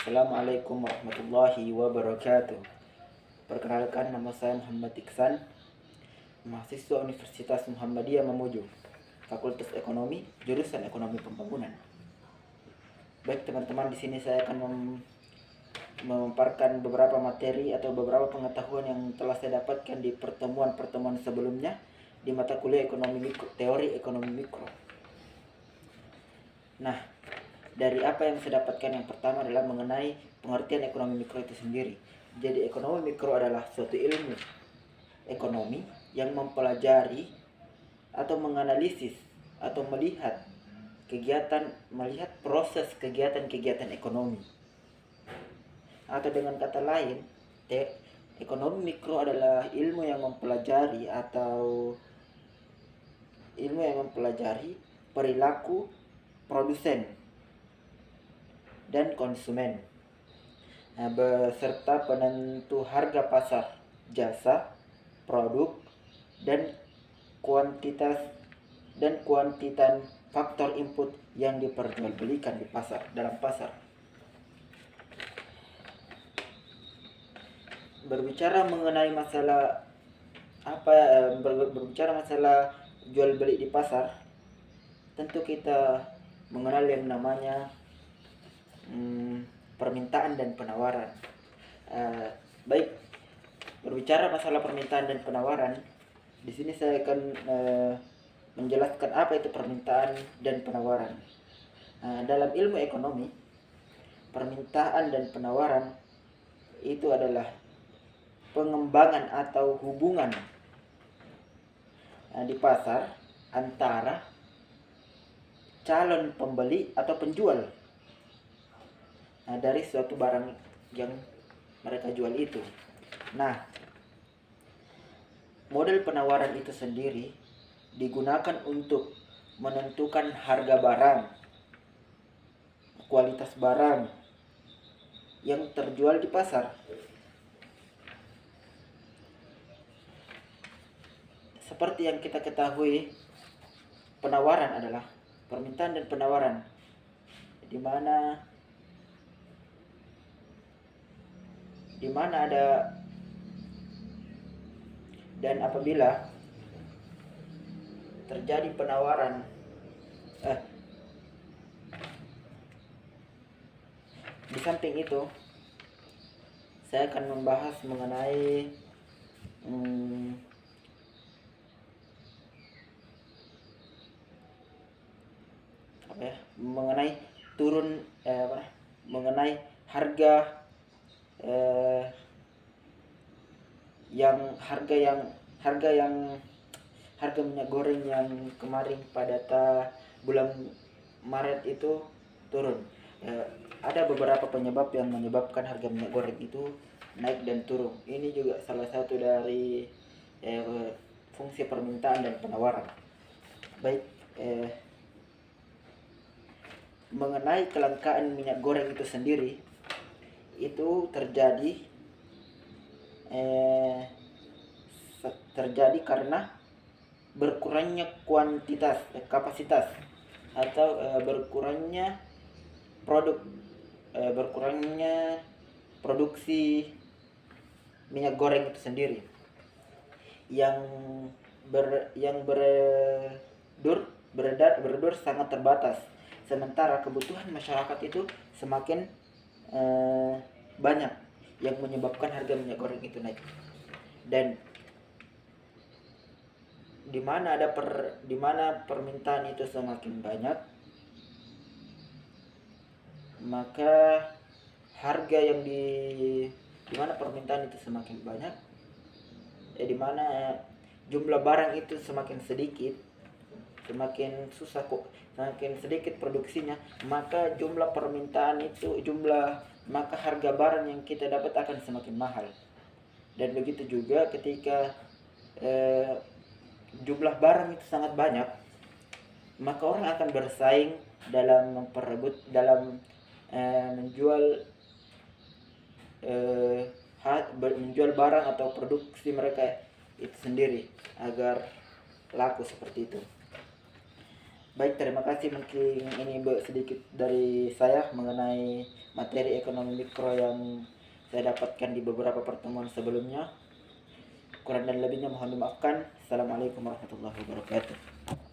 Assalamualaikum warahmatullahi wabarakatuh. Perkenalkan, nama saya Muhammad Iksan, mahasiswa Universitas Muhammadiyah Mamuju, Fakultas Ekonomi, jurusan Ekonomi Pembangunan. Baik teman-teman, di sini saya akan memaparkan beberapa materi atau beberapa pengetahuan yang telah saya dapatkan di pertemuan-pertemuan sebelumnya di mata kuliah Ekonomi Mikro, Teori Ekonomi Mikro. Nah, dari apa yang saya dapatkan, yang pertama adalah mengenai pengertian ekonomi mikro itu sendiri. Jadi ekonomi mikro adalah suatu ilmu ekonomi yang mempelajari atau menganalisis atau melihat proses kegiatan-kegiatan ekonomi. Atau dengan kata lain, ekonomi mikro adalah ilmu yang mempelajari perilaku produsen dan konsumen, beserta penentu harga pasar jasa, produk, dan kuantitas faktor input yang diperjualbelikan dalam pasar. Berbicara masalah jual beli di pasar, tentu kita mengenal yang namanya permintaan dan penawaran. Baik, berbicara masalah permintaan dan penawaran, di sini saya akan menjelaskan apa itu permintaan dan penawaran. Dalam ilmu ekonomi, permintaan dan penawaran itu adalah pengembangan atau hubungan di pasar antara calon pembeli atau penjual dari suatu barang yang mereka jual itu. Nah, model penawaran itu sendiri digunakan untuk menentukan harga barang, kualitas barang yang terjual di pasar. Seperti yang kita ketahui, penawaran adalah permintaan dan penawaran, di mana ada, dan apabila terjadi penawaran di samping itu saya akan membahas mengenai mengenai harga minyak goreng yang kemarin pada bulan Maret itu turun. Ada beberapa penyebab yang menyebabkan harga minyak goreng itu naik dan turun. Ini juga salah satu dari fungsi permintaan dan penawaran. Baik, mengenai kelangkaan minyak goreng itu sendiri, itu terjadi karena berkurangnya kapasitas atau berkurangnya produksi minyak goreng itu sendiri yang beredar sangat terbatas, sementara kebutuhan masyarakat itu semakin banyak, yang menyebabkan harga minyak goreng itu naik. Dan di mana permintaan itu semakin banyak, maka harga yang di mana permintaan itu semakin banyak, di mana jumlah barang itu semakin sedikit, semakin sedikit produksinya, maka maka harga barang yang kita dapat akan semakin mahal. Dan begitu juga ketika jumlah barang itu sangat banyak, maka orang akan bersaing dalam menjual barang atau produksi mereka itu sendiri agar laku seperti itu. Baik, terima kasih. Mungkin ini sedikit dari saya mengenai materi ekonomi mikro yang saya dapatkan di beberapa pertemuan sebelumnya. Kurang dan lebihnya mohon dimaafkan. Assalamualaikum warahmatullahi wabarakatuh.